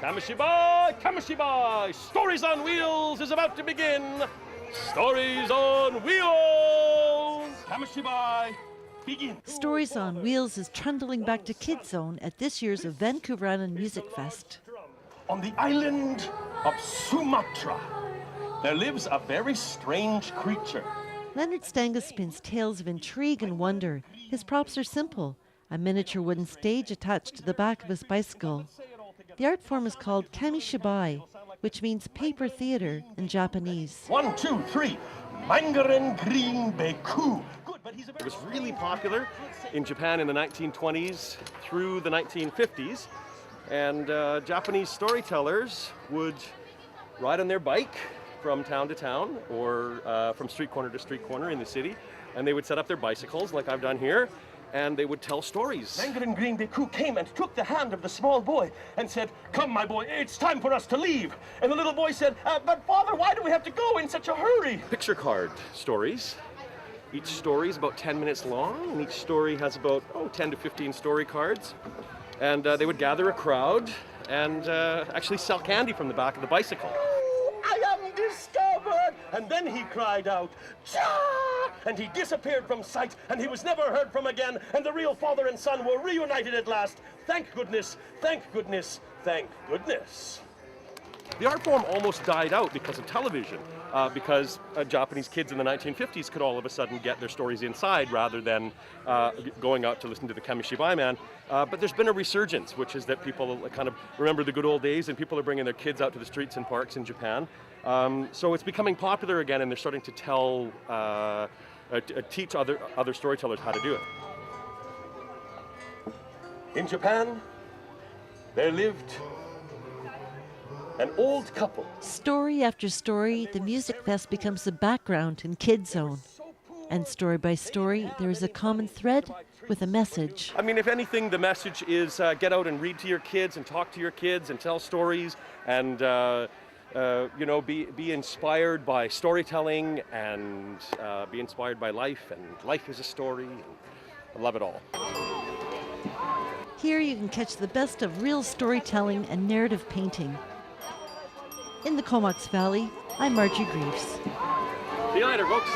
Kamishibai, Kamishibai, Stories on Wheels is about to begin. Stories on Wheels! Kamishibai, begin. Stories on Wheels is trundling back to Kids Zone at this year's Vancouver Island MusicFest. On the island of Sumatra, there lives a very strange creature. Leonard Stangus spins tales of intrigue and wonder. His props are simple, a miniature wooden stage attached to the back of his bicycle. The art form is called kamishibai, which means paper theater in Japanese. 1, 2, 3. Mangaren green beku. It was really popular in Japan in the 1920s through the 1950s. And Japanese storytellers would ride on their bike from town to town or from street corner to street corner in the city. And they would set up their bicycles like I've done here. And they would tell stories. Mangaren Green Beku came and took the hand of the small boy and said, "Come, my boy, it's time for us to leave." And the little boy said, "But father, why do we have to go in such a hurry?" Picture card stories. Each story is about 10 minutes long, and each story has about 10 to 15 story cards. And they would gather a crowd and actually sell candy from the back of the bicycle. I am discovered! And then he cried out, "Cha!" And he disappeared from sight, and he was never heard from again, and the real father and son were reunited at last. Thank goodness, thank goodness, thank goodness. The art form almost died out because of television, because Japanese kids in the 1950s could all of a sudden get their stories inside rather than going out to listen to the Kamishibai man. But there's been a resurgence, which is that people kind of remember the good old days, and people are bringing their kids out to the streets and parks in Japan. So it's becoming popular again, and they're starting to tell, teach other storytellers how to do it. In Japan, there lived an old couple. Story after story, the MusicFest becomes the background in Kids Zone. And story by story, there is a common thread with a message. I mean, if anything, the message is get out and read to your kids and talk to your kids and tell stories and be inspired by storytelling and be inspired by life, and life is a story, and I love it all. Here you can catch the best of real storytelling and narrative painting. In the Comox Valley, I'm Margie Greaves. See you later, folks.